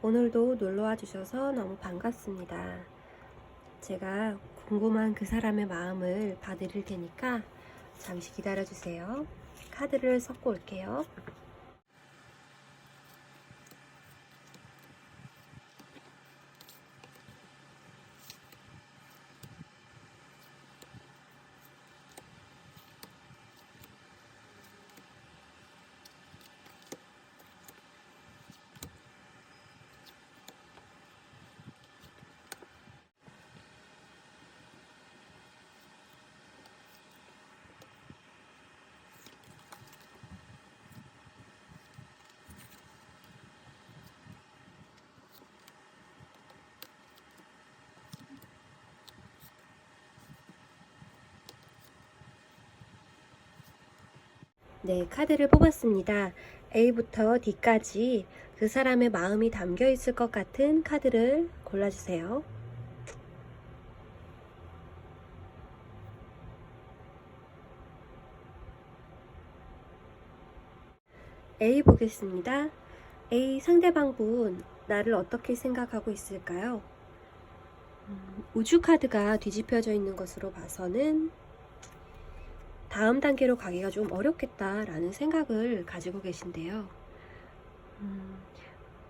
오늘도 놀러와 주셔서 너무 반갑습니다. 제가 궁금한 그 사람의 마음을 봐드릴 테니까 잠시 기다려 주세요. 카드를 섞고 올게요. 네, 카드를 뽑았습니다. A부터 D까지 그 사람의 마음이 담겨 있을 것 같은 카드를 골라주세요. A 보겠습니다. A 상대방분 나를 어떻게 생각하고 있을까요? 우주 카드가 뒤집혀져 있는 것으로 봐서는 다음 단계로 가기가 좀 어렵겠다라는 생각을 가지고 계신데요.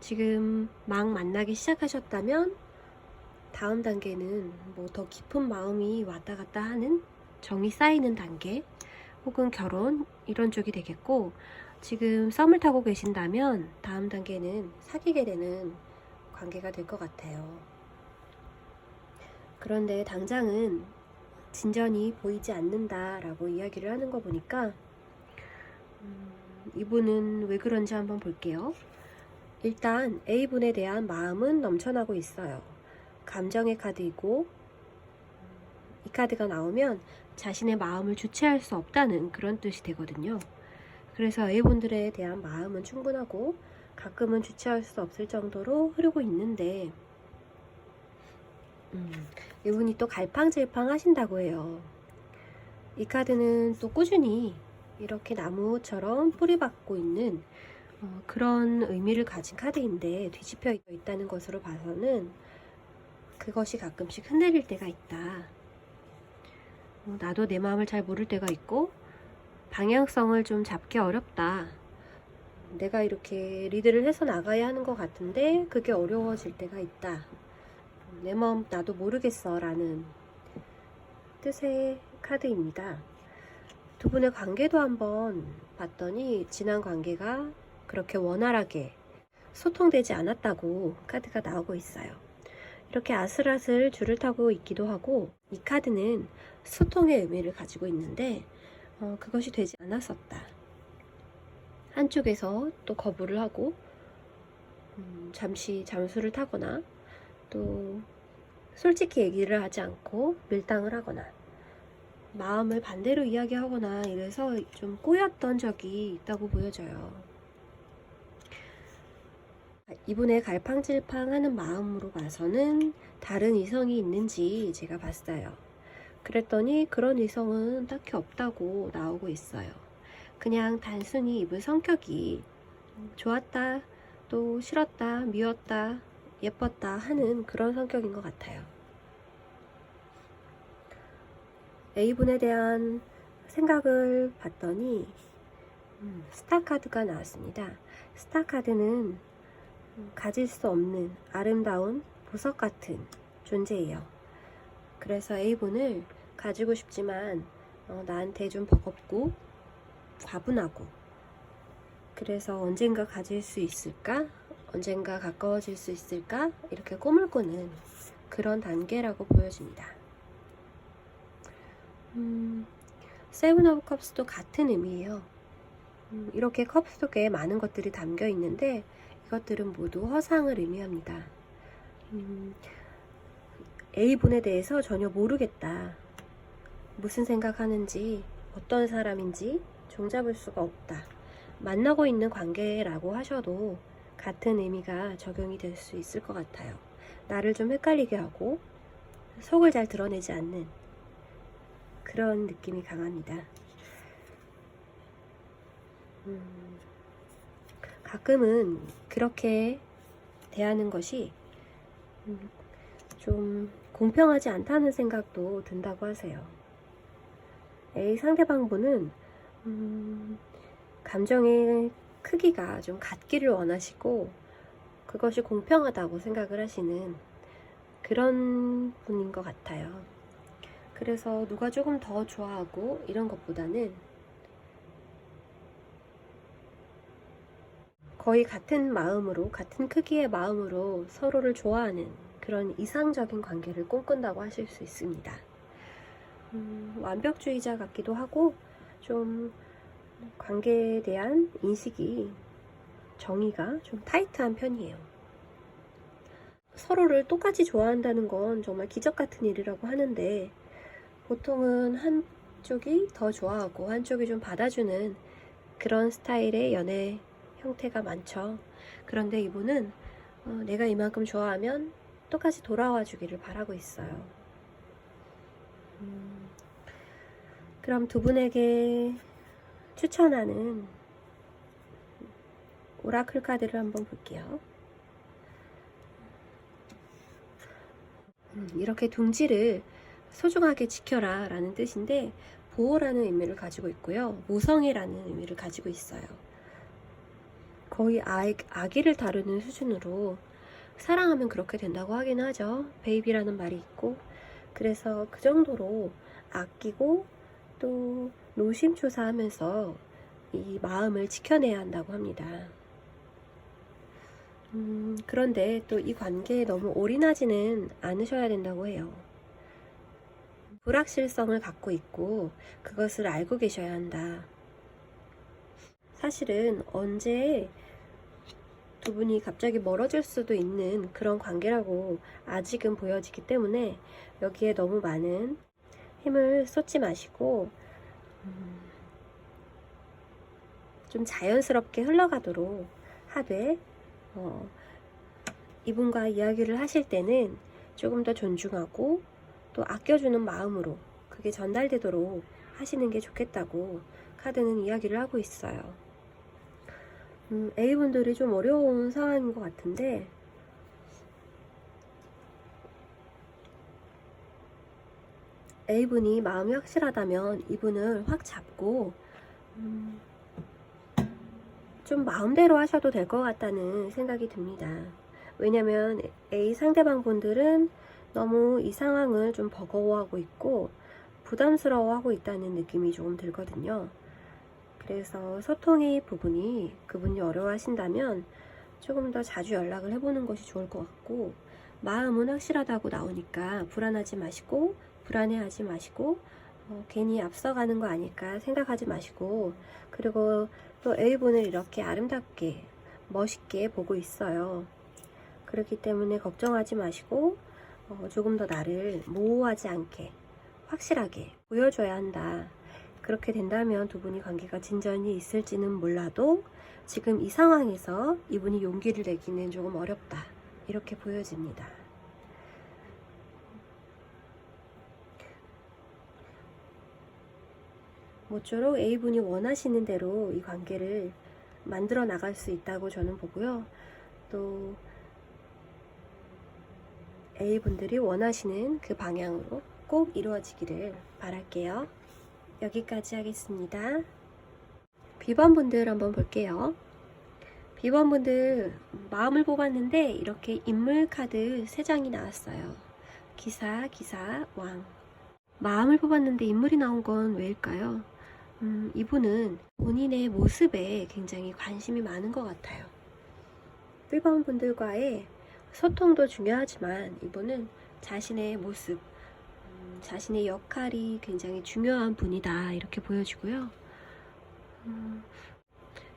지금 막 만나기 시작하셨다면 다음 단계는 뭐 더 깊은 마음이 왔다 갔다 하는 정이 쌓이는 단계 혹은 결혼 이런 쪽이 되겠고, 지금 썸을 타고 계신다면 다음 단계는 사귀게 되는 관계가 될 것 같아요. 그런데 당장은 진전이 보이지 않는다라고 이야기를 하는 거 보니까 이분은 왜 그런지 한번 볼게요. 일단 A분에 대한 마음은 넘쳐나고 있어요. 감정의 카드이고, 이 카드가 나오면 자신의 마음을 주체할 수 없다는 그런 뜻이 되거든요. 그래서 A분들에 대한 마음은 충분하고 가끔은 주체할 수 없을 정도로 흐르고 있는데, 이분이 또 갈팡질팡 하신다고 해요. 이 카드는 또 꾸준히 이렇게 나무처럼 뿌리박고 있는 그런 의미를 가진 카드인데, 뒤집혀 있다는 것으로 봐서는 그것이 가끔씩 흔들릴 때가 있다. 나도 내 마음을 잘 모를 때가 있고 방향성을 좀 잡기 어렵다. 내가 이렇게 리드를 해서 나가야 하는 것 같은데 그게 어려워질 때가 있다. 내 마음 나도 모르겠어 라는 뜻의 카드입니다. 두 분의 관계도 한번 봤더니 지난 관계가 그렇게 원활하게 소통되지 않았다고 카드가 나오고 있어요. 이렇게 아슬아슬 줄을 타고 있기도 하고, 이 카드는 소통의 의미를 가지고 있는데 그것이 되지 않았었다. 한쪽에서 또 거부를 하고 잠시 잠수를 타거나 또 솔직히 얘기를 하지 않고 밀당을 하거나 마음을 반대로 이야기하거나 이래서 좀 꼬였던 적이 있다고 보여져요. 이분의 갈팡질팡하는 마음으로 봐서는 다른 이성이 있는지 제가 봤어요. 그랬더니 그런 이성은 딱히 없다고 나오고 있어요. 그냥 단순히 이분 성격이 좋았다, 또 싫었다, 미웠다, 예뻤다 하는 그런 성격인 것 같아요. A분에 대한 생각을 봤더니 스타 카드가 나왔습니다. 스타 카드는 가질 수 없는 아름다운 보석 같은 존재예요. 그래서 A분을 가지고 싶지만 나한테 좀 버겁고 과분하고, 그래서 언젠가 가질 수 있을까? 언젠가 가까워질 수 있을까? 이렇게 꿈을 꾸는 그런 단계라고 보여집니다. 세븐 오브 컵스도 같은 의미예요. 이렇게 컵 속에 많은 것들이 담겨 있는데 이것들은 모두 허상을 의미합니다. A분에 대해서 전혀 모르겠다. 무슨 생각하는지, 어떤 사람인지 종잡을 수가 없다. 만나고 있는 관계라고 하셔도 같은 의미가 적용이 될 수 있을 것 같아요. 나를 좀 헷갈리게 하고 속을 잘 드러내지 않는 그런 느낌이 강합니다. 가끔은 그렇게 대하는 것이 좀 공평하지 않다는 생각도 든다고 하세요. A 상대방분은 감정의 크기가 좀 같기를 원하시고 그것이 공평하다고 생각을 하시는 그런 분인 것 같아요. 그래서 누가 조금 더 좋아하고 이런 것보다는 거의 같은 마음으로, 같은 크기의 마음으로 서로를 좋아하는 그런 이상적인 관계를 꿈꾼다고 하실 수 있습니다. 완벽주의자 같기도 하고 좀 관계에 대한 인식이, 정의가 좀 타이트한 편이에요. 서로를 똑같이 좋아한다는 건 정말 기적 같은 일이라고 하는데 보통은 한쪽이 더 좋아하고 한쪽이 좀 받아주는 그런 스타일의 연애 형태가 많죠. 그런데 이분은 내가 이만큼 좋아하면 똑같이 돌아와 주기를 바라고 있어요. 그럼 두 분에게 추천하는 오라클 카드를 한번 볼게요. 이렇게 둥지를 소중하게 지켜라 라는 뜻인데 보호라는 의미를 가지고 있고요. 모성애라는 의미를 가지고 있어요. 거의 아기를 다루는 수준으로 사랑하면 그렇게 된다고 하긴 하죠. 베이비라는 말이 있고, 그래서 그 정도로 아끼고 또 노심초사하면서 이 마음을 지켜내야 한다고 합니다. 그런데 또 이 관계에 너무 올인하지는 않으셔야 된다고 해요. 불확실성을 갖고 있고 그것을 알고 계셔야 한다. 사실은 언제 두 분이 갑자기 멀어질 수도 있는 그런 관계라고 아직은 보여지기 때문에 여기에 너무 많은 힘을 쏟지 마시고 좀 자연스럽게 흘러가도록 하되 이분과 이야기를 하실 때는 조금 더 존중하고 또 아껴주는 마음으로 그게 전달되도록 하시는 게 좋겠다고 카드는 이야기를 하고 있어요. A분들이 좀 어려운 상황인 것 같은데 A분이 마음이 확실하다면 이분을 확 잡고 좀 마음대로 하셔도 될 것 같다는 생각이 듭니다. 왜냐면 A 상대방 분들은 너무 이 상황을 좀 버거워하고 있고 부담스러워하고 있다는 느낌이 조금 들거든요. 그래서 소통의 부분이 그분이 어려워하신다면 조금 더 자주 연락을 해보는 것이 좋을 것 같고, 마음은 확실하다고 나오니까 불안하지 마시고 불안해하지 마시고 괜히 앞서가는 거 아닐까 생각하지 마시고, 그리고 또 A분을 이렇게 아름답게 멋있게 보고 있어요. 그렇기 때문에 걱정하지 마시고 조금 더 나를 모호하지 않게 확실하게 보여줘야 한다. 그렇게 된다면 두 분이 관계가 진전이 있을지는 몰라도 지금 이 상황에서 이분이 용기를 내기는 조금 어렵다. 이렇게 보여집니다. 모쪼록 A분이 원하시는 대로 이 관계를 만들어 나갈 수 있다고 저는 보고요. 또 A분들이 원하시는 그 방향으로 꼭 이루어지기를 바랄게요. 여기까지 하겠습니다. B번분들 한번 볼게요. B번분들 마음을 뽑았는데 이렇게 인물 카드 3장이 나왔어요. 기사, 왕. 마음을 뽑았는데 인물이 나온 건 왜일까요? 이분은 본인의 모습에 굉장히 관심이 많은 것 같아요. B번분들과의 소통도 중요하지만 이분은 자신의 모습, 자신의 역할이 굉장히 중요한 분이다 이렇게 보여지고요.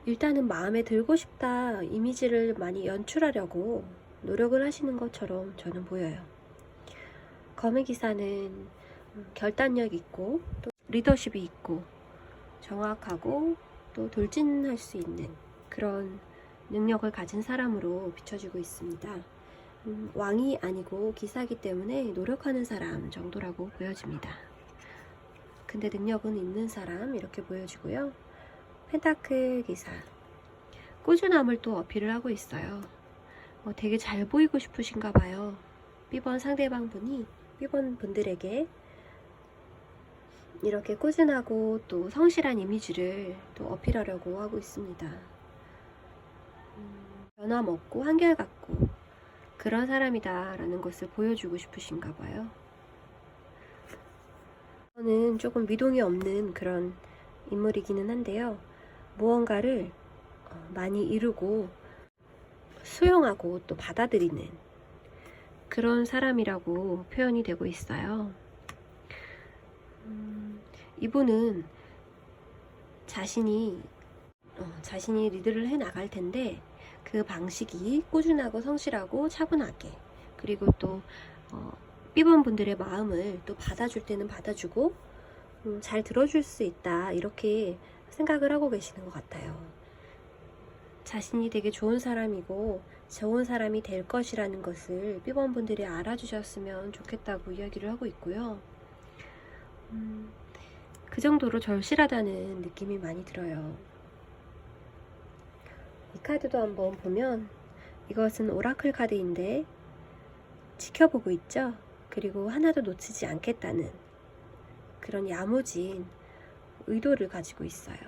일단은 마음에 들고 싶다 이미지를 많이 연출하려고 노력을 하시는 것처럼 저는 보여요. 검의 기사는 결단력 있고 또 리더십이 있고 정확하고 또 돌진할 수 있는 그런 능력을 가진 사람으로 비춰지고 있습니다. 왕이 아니고 기사이기 때문에 노력하는 사람 정도라고 보여집니다. 근데 능력은 있는 사람 이렇게 보여지고요. 펜타클 기사, 꾸준함을 또 어필을 하고 있어요. 되게 잘 보이고 싶으신가 봐요. B번 상대방분이 B번 분들에게 이렇게 꾸준하고 또 성실한 이미지를 또 어필하려고 하고 있습니다. 변함없고 한결같고 그런 사람이다 라는 것을 보여주고 싶으신가 봐요. 저는 조금 미동이 없는 그런 인물이기는 한데요. 무언가를 많이 이루고 수용하고 또 받아들이는 그런 사람이라고 표현이 되고 있어요. 이분은 자신이 리드를 해 나갈 텐데 그 방식이 꾸준하고 성실하고 차분하게, 그리고 또 B번 분들의 마음을 또 받아줄 때는 받아주고 잘 들어줄 수 있다, 이렇게 생각을 하고 계시는 것 같아요. 자신이 되게 좋은 사람이고 좋은 사람이 될 것이라는 것을 B번 분들이 알아주셨으면 좋겠다고 이야기를 하고 있고요. 그 정도로 절실하다는 느낌이 많이 들어요. 이 카드도 한번 보면, 이것은 오라클 카드인데 지켜보고 있죠. 그리고 하나도 놓치지 않겠다는 그런 야무진 의도를 가지고 있어요.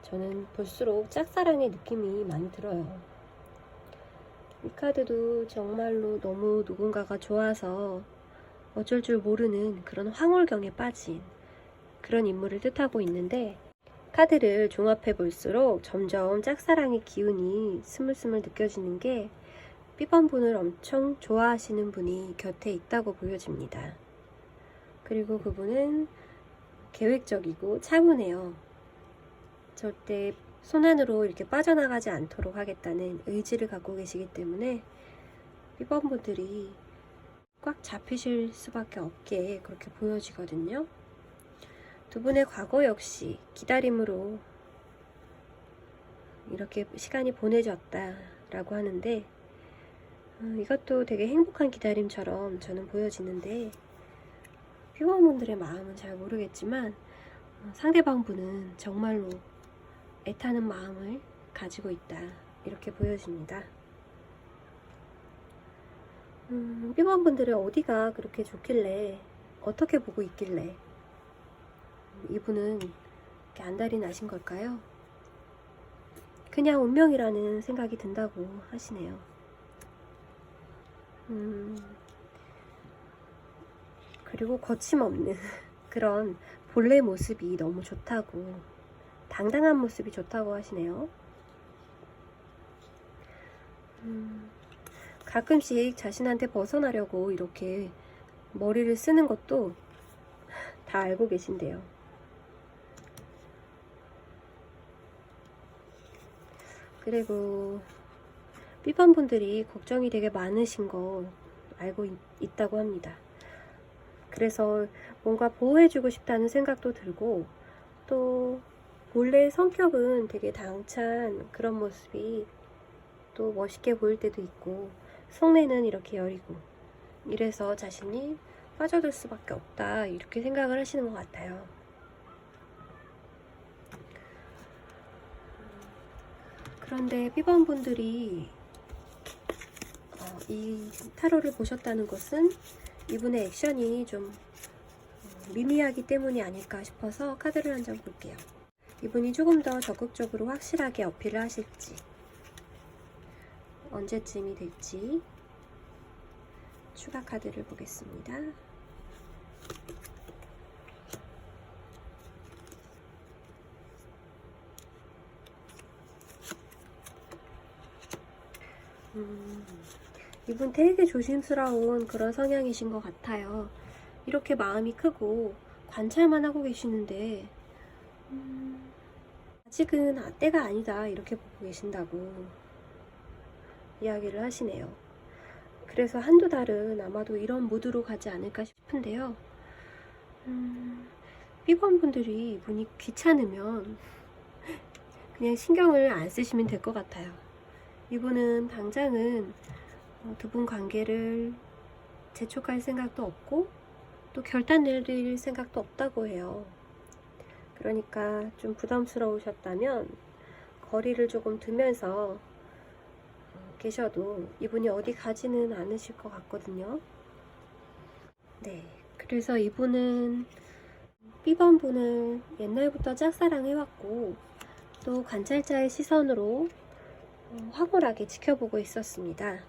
저는 볼수록 짝사랑의 느낌이 많이 들어요. 이 카드도 정말로 너무 누군가가 좋아서 어쩔 줄 모르는 그런 황홀경에 빠진 그런 인물을 뜻하고 있는데, 카드를 종합해 볼수록 점점 짝사랑의 기운이 스물스물 느껴지는 게 B번 분을 엄청 좋아하시는 분이 곁에 있다고 보여집니다. 그리고 그분은 계획적이고 차분해요. 절대 손안으로 이렇게 빠져나가지 않도록 하겠다는 의지를 갖고 계시기 때문에 B번 분들이 꽉 잡히실 수밖에 없게 그렇게 보여지거든요. 두 분의 과거 역시 기다림으로 이렇게 시간이 보내졌다라고 하는데, 이것도 되게 행복한 기다림처럼 저는 보여지는데, B번 분들의 마음은 잘 모르겠지만 상대방 분은 정말로 애타는 마음을 가지고 있다, 이렇게 보여집니다. B번 분들의 어디가 그렇게 좋길래, 어떻게 보고 있길래 이분은 이렇게 안달이 나신 걸까요? 그냥 운명이라는 생각이 든다고 하시네요. 그리고 거침없는 그런 본래 모습이 너무 좋다고, 당당한 모습이 좋다고 하시네요. 가끔씩 자신한테 벗어나려고 이렇게 머리를 쓰는 것도 다 알고 계신데요. 그리고 B번 분들이 걱정이 되게 많으신 거 알고 있다고 합니다. 그래서 뭔가 보호해주고 싶다는 생각도 들고, 또 본래 성격은 되게 당찬 그런 모습이 또 멋있게 보일 때도 있고, 속내는 이렇게 여리고, 이래서 자신이 빠져들 수밖에 없다, 이렇게 생각을 하시는 것 같아요. 그런데 B번 분들이 이 타로를 보셨다는 것은 이분의 액션이 좀 미미하기 때문이 아닐까 싶어서 카드를 한 장 볼게요. 이분이 조금 더 적극적으로 확실하게 어필을 하실지, 언제쯤이 될지 추가 카드를 보겠습니다. 이분 되게 조심스러운 그런 성향이신 것 같아요. 이렇게 마음이 크고 관찰만 하고 계시는데 아직은 때가 아니다, 이렇게 보고 계신다고 이야기를 하시네요. 그래서 한두 달은 아마도 이런 무드로 가지 않을까 싶은데요. B번 분들이 이분이 귀찮으면 그냥 신경을 안 쓰시면 될 것 같아요. 이분은 당장은 두 분 관계를 재촉할 생각도 없고 또 결단 내릴 생각도 없다고 해요. 그러니까 좀 부담스러우셨다면 거리를 조금 두면서 계셔도 이분이 어디 가지는 않으실 것 같거든요. 네, 그래서 이분은 B번분을 옛날부터 짝사랑해왔고 또 관찰자의 시선으로 황홀하게 지켜보고 있었습니다.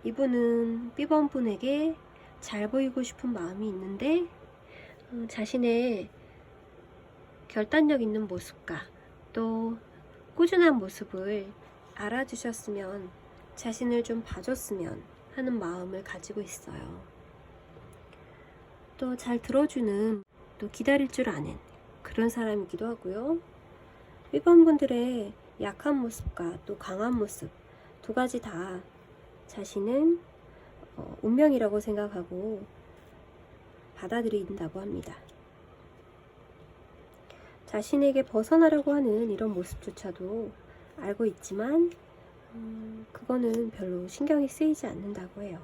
이분은 B번분에게 잘 보이고 싶은 마음이 있는데 자신의 결단력 있는 모습과 또 꾸준한 모습을 알아주셨으면, 자신을 좀 봐줬으면 하는 마음을 가지고 있어요. 또 잘 들어주는, 또 기다릴 줄 아는 그런 사람이기도 하고요. B번분들의 약한 모습과 또 강한 모습 두 가지 다 자신은 운명이라고 생각하고 받아들인다고 합니다. 자신에게 벗어나려고 하는 이런 모습조차도 알고 있지만 그거는 별로 신경이 쓰이지 않는다고 해요.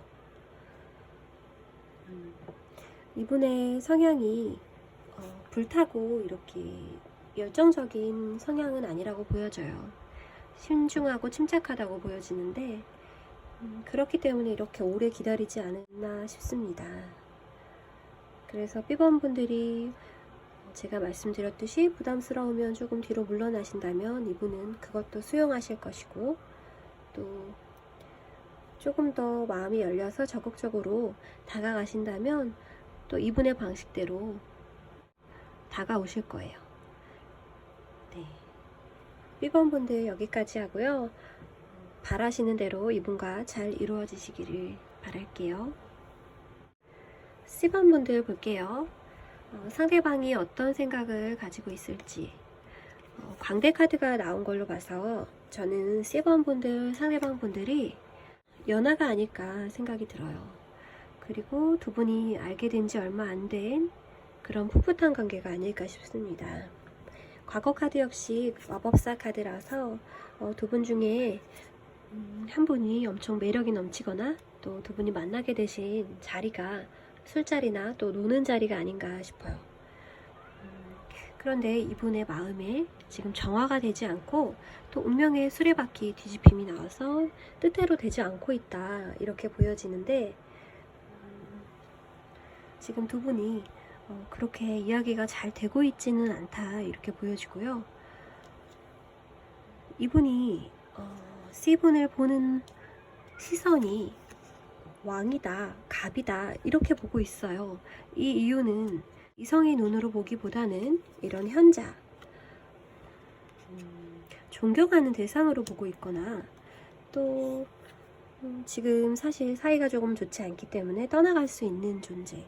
이분의 성향이 불타고 이렇게 열정적인 성향은 아니라고 보여져요. 신중하고 침착하다고 보여지는데 그렇기 때문에 이렇게 오래 기다리지 않았나 싶습니다. 그래서 B번분들이 제가 말씀드렸듯이 부담스러우면 조금 뒤로 물러나신다면 이분은 그것도 수용하실 것이고, 또 조금 더 마음이 열려서 적극적으로 다가가신다면 또 이분의 방식대로 다가오실 거예요. 네, B번분들 여기까지 하고요. 바라시는 대로 이분과 잘 이루어지시기를 바랄게요. C번분들 볼게요. 상대방이 어떤 생각을 가지고 있을지. 광대 카드가 나온 걸로 봐서 저는 C번분들, 상대방분들이 연하가 아닐까 생각이 들어요. 그리고 두 분이 알게 된 지 얼마 안 된 그런 풋풋한 관계가 아닐까 싶습니다. 과거 카드 역시 마법사 카드라서 두 분 중에 한 분이 엄청 매력이 넘치거나 또 두 분이 만나게 되신 자리가 술자리나 또 노는 자리가 아닌가 싶어요. 그런데 이분의 마음에 지금 정화가 되지 않고 또 운명의 수레바퀴 뒤집힘이 나와서 뜻대로 되지 않고 있다, 이렇게 보여지는데 지금 두 분이 그렇게 이야기가 잘 되고 있지는 않다, 이렇게 보여지고요. 이분이 C분을 보는 시선이 왕이다, 갑이다, 이렇게 보고 있어요. 이 이유는 이성의 눈으로 보기보다는 이런 현자, 존경하는 대상으로 보고 있거나 또 지금 사실 사이가 조금 좋지 않기 때문에 떠나갈 수 있는 존재,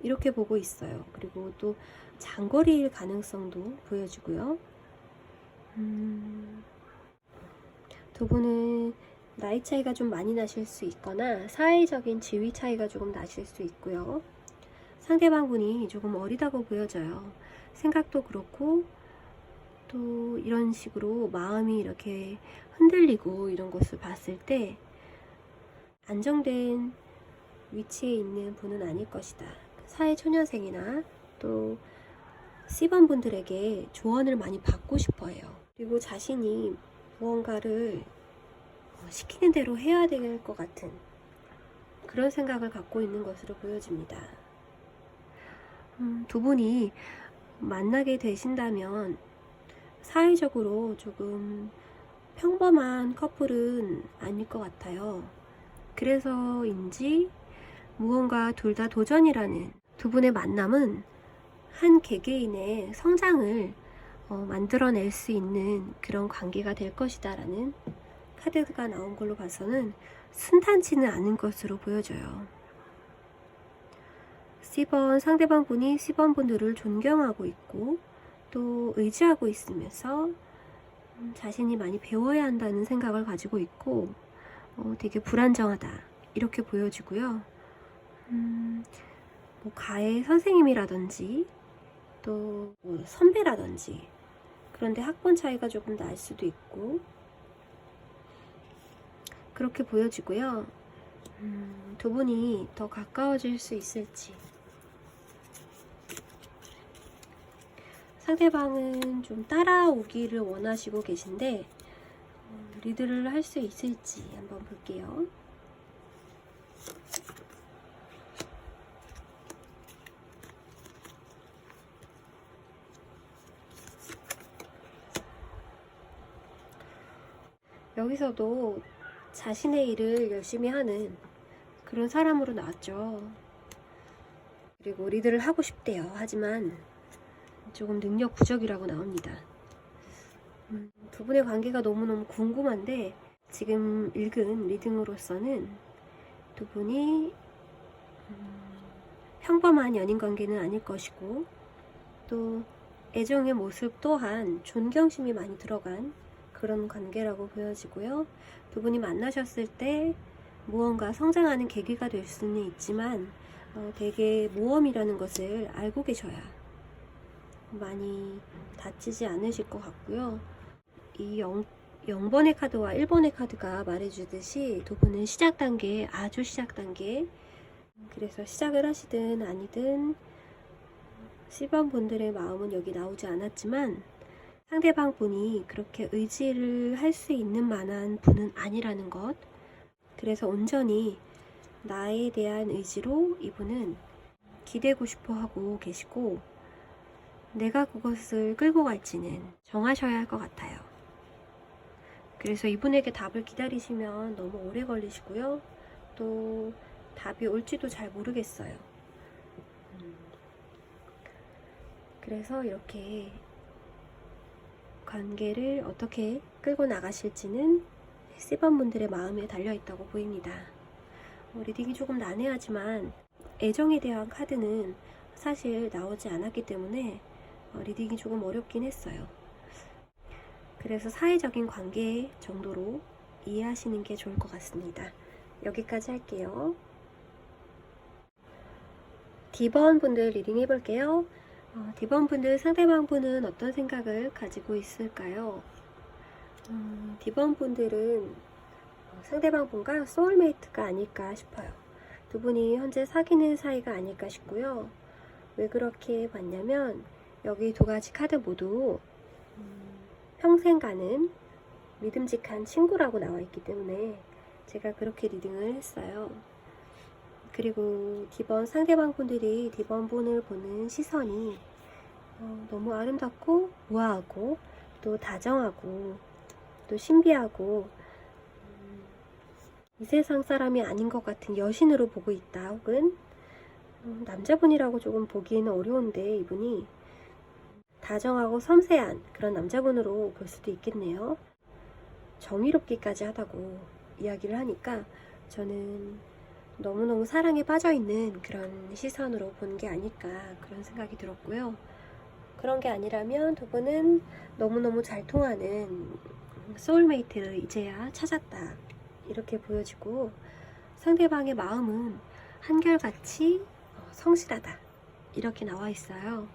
이렇게 보고 있어요. 그리고 또 장거리일 가능성도 보여지고요. 두 분은 나이 차이가 좀 많이 나실 수 있거나 사회적인 지위 차이가 조금 나실 수 있고요. 상대방 분이 조금 어리다고 보여져요. 생각도 그렇고 또 이런 식으로 마음이 이렇게 흔들리고 이런 것을 봤을 때 안정된 위치에 있는 분은 아닐 것이다. 사회초년생이나 또 C번 분들에게 조언을 많이 받고 싶어 해요. 그리고 자신이 무언가를 시키는 대로 해야 될 것 같은 그런 생각을 갖고 있는 것으로 보여집니다. 두 분이 만나게 되신다면 사회적으로 조금 평범한 커플은 아닐 것 같아요. 그래서인지 무언가 둘 다 도전이라는 두 분의 만남은 한 개개인의 성장을 만들어낼 수 있는 그런 관계가 될 것이다 라는 카드가 나온 걸로 봐서는 순탄치는 않은 것으로 보여져요. C번 상대방 분이 C번 분들을 존경하고 있고 또 의지하고 있으면서 자신이 많이 배워야 한다는 생각을 가지고 있고 되게 불안정하다, 이렇게 보여지고요. 뭐 가해 선생님이라든지 또 뭐 선배라든지, 그런데 학번 차이가 조금 날 수도 있고 그렇게 보여지고요. 두 분이 더 가까워질 수 있을지. 상대방은 좀 따라오기를 원하시고 계신데 리드를 할 수 있을지 한번 볼게요. 여기서도 자신의 일을 열심히 하는 그런 사람으로 나왔죠. 그리고 리드를 하고 싶대요. 하지만 조금 능력 부족이라고 나옵니다. 두 분의 관계가 너무너무 궁금한데 지금 읽은 리딩으로서는 두 분이 평범한 연인 관계는 아닐 것이고 또 애정의 모습 또한 존경심이 많이 들어간 그런 관계라고 보여지고요. 두 분이 만나셨을 때 무언가 성장하는 계기가 될 수는 있지만 되게 모험이라는 것을 알고 계셔야 많이 다치지 않으실 것 같고요. 이 0번의 카드와 1번의 카드가 말해주듯이 두 분은 시작 단계, 아주 시작 단계, 그래서 시작을 하시든 아니든 C번 분들의 마음은 여기 나오지 않았지만 상대방 분이 그렇게 의지를 할 수 있는 만한 분은 아니라는 것. 그래서 온전히 나에 대한 의지로 이분은 기대고 싶어 하고 계시고 내가 그것을 끌고 갈지는 정하셔야 할 것 같아요. 그래서 이분에게 답을 기다리시면 너무 오래 걸리시고요. 또 답이 올지도 잘 모르겠어요. 그래서 이렇게 관계를 어떻게 끌고 나가실지는 C번 분들의 마음에 달려있다고 보입니다. 리딩이 조금 난해하지만 애정에 대한 카드는 사실 나오지 않았기 때문에 리딩이 조금 어렵긴 했어요. 그래서 사회적인 관계 정도로 이해하시는 게 좋을 것 같습니다. 여기까지 할게요. D번 분들 리딩 해볼게요. D번 분들 상대방 분은 어떤 생각을 가지고 있을까요? D번 분들은 상대방 분과 소울메이트가 아닐까 싶어요. 두 분이 현재 사귀는 사이가 아닐까 싶고요. 왜 그렇게 봤냐면 여기 두 가지 카드 모두 평생 가는 믿음직한 친구라고 나와 있기 때문에 제가 그렇게 리딩을 했어요. 그리고 D번 상대방 분들이 D번 분을 보는 시선이 너무 아름답고 우아하고 또 다정하고 또 신비하고 이 세상 사람이 아닌 것 같은 여신으로 보고 있다. 혹은 남자분이라고 조금 보기에는 어려운데 이분이 다정하고 섬세한 그런 남자분으로 볼 수도 있겠네요. 정의롭기까지 하다고 이야기를 하니까 저는 너무너무 사랑에 빠져있는 그런 시선으로 본 게 아닐까 그런 생각이 들었고요. 그런 게 아니라면 두 분은 너무너무 잘 통하는 소울메이트를 이제야 찾았다 이렇게 보여지고 상대방의 마음은 한결같이 성실하다 이렇게 나와 있어요.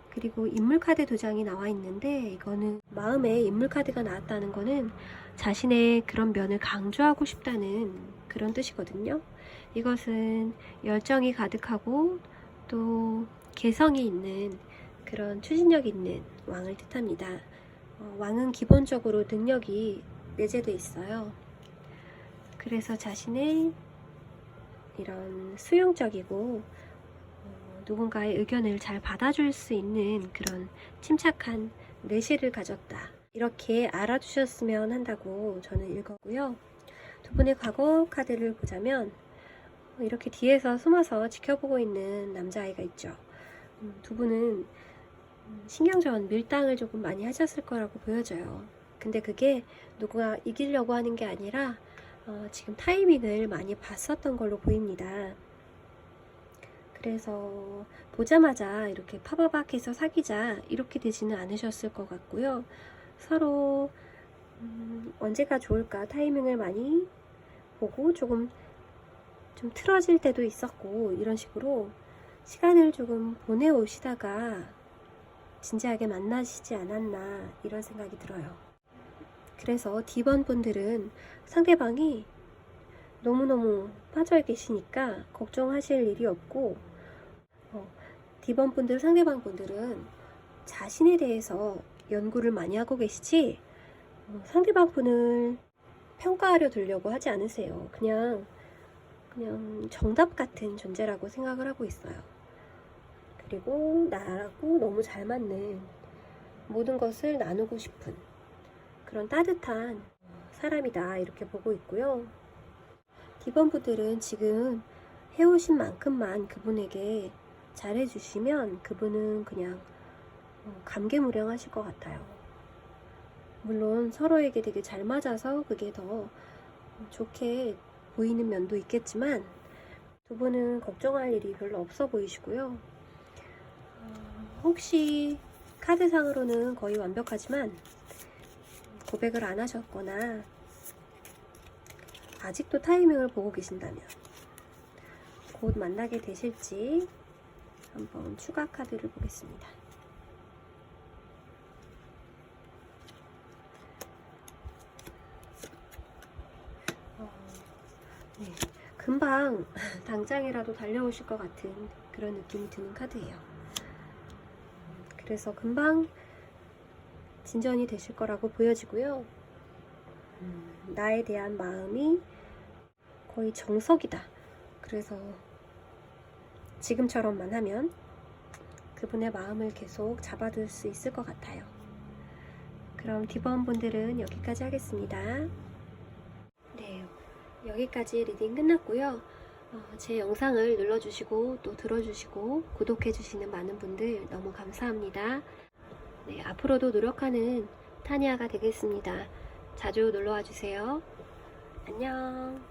그리고 인물카드 두 장이 나와 있는데 이거는 마음에 인물카드가 나왔다는 거는 자신의 그런 면을 강조하고 싶다는 그런 뜻이거든요. 이것은 열정이 가득하고 또 개성이 있는 그런 추진력 있는 왕을 뜻합니다. 왕은 기본적으로 능력이 내재되어 있어요. 그래서 자신의 이런 수용적이고 누군가의 의견을 잘 받아줄 수 있는 그런 침착한 내실을 가졌다. 이렇게 알아주셨으면 한다고 저는 읽었고요. 두 분의 과거 카드를 보자면 이렇게 뒤에서 숨어서 지켜보고 있는 남자아이가 있죠. 두 분은 신경전 밀당을 조금 많이 하셨을 거라고 보여져요. 근데 그게 누가 이기려고 하는 게 아니라 지금 타이밍을 많이 봤었던 걸로 보입니다. 그래서 보자마자 이렇게 파바박해서 사귀자 이렇게 되지는 않으셨을 것 같고요. 서로 언제가 좋을까 타이밍을 많이 보고 조금 좀 틀어질 때도 있었고 이런 식으로 시간을 조금 보내오시다가 진지하게 만나시지 않았나 이런 생각이 들어요. 그래서 D번 분들은 상대방이 너무너무 빠져 계시니까 걱정하실 일이 없고 D번 분들 상대방 분들은 자신에 대해서 연구를 많이 하고 계시지 상대방 분을 평가하려 들려고 하지 않으세요. 그냥 정답 같은 존재라고 생각을 하고 있어요. 그리고 나하고 너무 잘 맞는 모든 것을 나누고 싶은 그런 따뜻한 사람이다 이렇게 보고 있고요. D번분들은 지금 해오신 만큼만 그분에게 잘해주시면 그분은 그냥 감개무량하실 것 같아요. 물론 서로에게 되게 잘 맞아서 그게 더 좋게 보이는 면도 있겠지만 두 분은 걱정할 일이 별로 없어 보이시고요. 혹시 카드상으로는 거의 완벽하지만 고백을 안 하셨거나 아직도 타이밍을 보고 계신다면 곧 만나게 되실지 한번 추가 카드를 보겠습니다. 네, 금방 당장이라도 달려오실 것 같은 그런 느낌이 드는 카드예요. 그래서 금방 진전이 되실 거라고 보여지고요. 나에 대한 마음이 거의 정석이다. 그래서 지금처럼만 하면 그분의 마음을 계속 잡아둘 수 있을 것 같아요. 그럼 D번분들은 여기까지 하겠습니다. 네, 여기까지 리딩 끝났고요. 제 영상을 눌러주시고 또 들어주시고 구독해주시는 많은 분들 너무 감사합니다. 네, 앞으로도 노력하는 타니아가 되겠습니다. 자주 놀러와 주세요. 안녕.